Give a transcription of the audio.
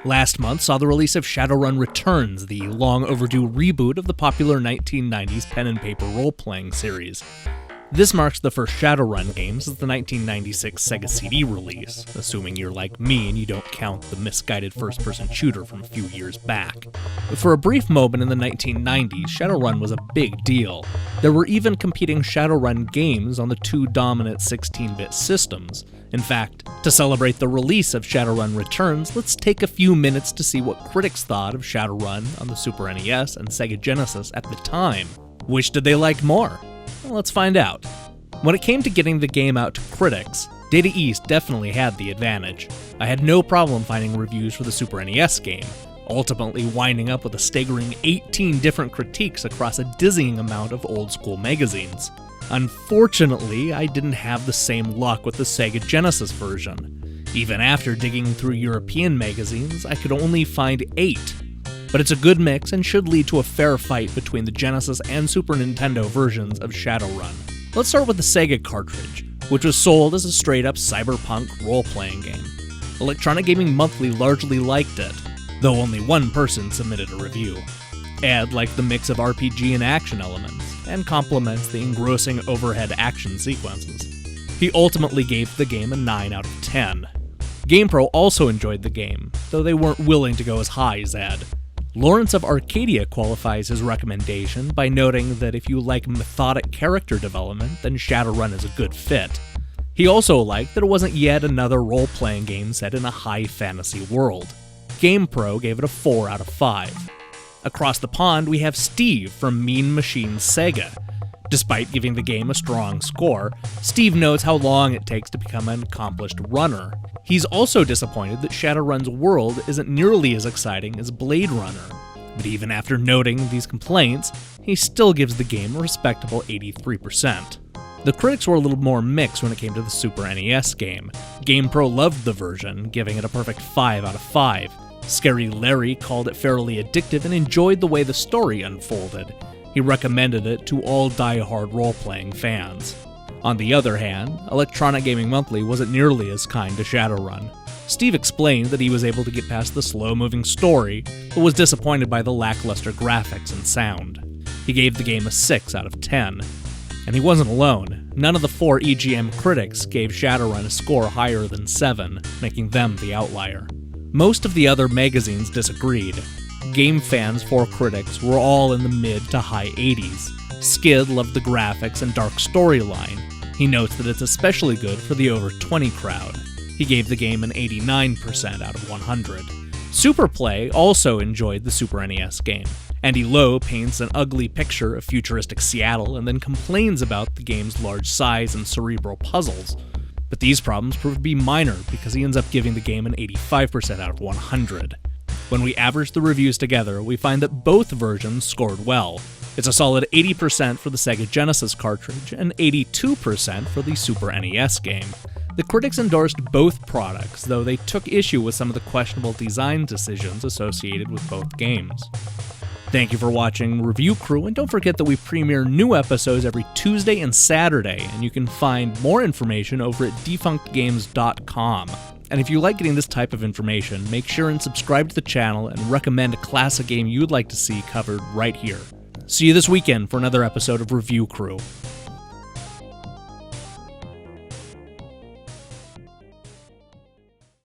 Last month saw the release of Shadowrun Returns, the long-overdue reboot of the popular 1990s pen-and-paper role-playing series. This marks the first Shadowrun game since the 1996 Sega CD release, assuming you're like me and you don't count the misguided first-person shooter from a few years back. For a brief moment in the 1990s, Shadowrun was a big deal. There were even competing Shadowrun games on the two dominant 16-bit systems. In fact, to celebrate the release of Shadowrun Returns, let's take a few minutes to see what critics thought of Shadowrun on the Super NES and Sega Genesis at the time. Which did they like more? Well, let's find out. When it came to getting the game out to critics, Data East definitely had the advantage. I had no problem finding reviews for the Super NES game, ultimately winding up with a staggering 18 different critiques across a dizzying amount of old-school magazines. Unfortunately, I didn't have the same luck with the Sega Genesis version. Even after digging through European magazines, I could only find 8. But it's a good mix and should lead to a fair fight between the Genesis and Super Nintendo versions of Shadowrun. Let's start with the Sega cartridge, which was sold as a straight-up cyberpunk role-playing game. Electronic Gaming Monthly largely liked it, though only one person submitted a review. Ed liked the mix of RPG and action elements, and compliments the engrossing overhead action sequences. He ultimately gave the game a 9 out of 10. GamePro also enjoyed the game, though they weren't willing to go as high as Ed. Lawrence of Arcadia qualifies his recommendation by noting that if you like methodic character development, then Shadowrun is a good fit. He also liked that it wasn't yet another role-playing game set in a high fantasy world. GamePro gave it a 4 out of 5. Across the pond, we have Steve from Mean Machine Sega. Despite giving the game a strong score, Steve knows how long it takes to become an accomplished runner. He's also disappointed that Shadowrun's world isn't nearly as exciting as Blade Runner. But even after noting these complaints, he still gives the game a respectable 83%. The critics were a little more mixed when it came to the Super NES game. GamePro loved the version, giving it a perfect 5 out of 5. Scary Larry called it fairly addictive and enjoyed the way the story unfolded. He recommended it to all die-hard role-playing fans. On the other hand, Electronic Gaming Monthly wasn't nearly as kind to Shadowrun. Steve explained that he was able to get past the slow-moving story, but was disappointed by the lackluster graphics and sound. He gave the game a 6 out of 10. And he wasn't alone. None of the 4 EGM critics gave Shadowrun a score higher than 7, making them the outlier. Most of the other magazines disagreed. Game Fan's 4 critics were all in the mid to high 80s. Skid loved the graphics and dark storyline. He notes that it's especially good for the over 20 crowd. He gave the game an 89% out of 100. Superplay also enjoyed the Super NES game. Andy Lowe paints an ugly picture of futuristic Seattle and then complains about the game's large size and cerebral puzzles. But these problems prove to be minor because he ends up giving the game an 85% out of 100. When we average the reviews together, we find that both versions scored well. It's a solid 80% for the Sega Genesis cartridge and 82% for the Super NES game. The critics endorsed both products, though they took issue with some of the questionable design decisions associated with both games. Thank you for watching Review Crew, and don't forget that we premiere new episodes every Tuesday and Saturday, and you can find more information over at defunctgames.com. And if you like getting this type of information, make sure and subscribe to the channel and recommend a classic game you'd like to see covered right here. See you this weekend for another episode of Review Crew.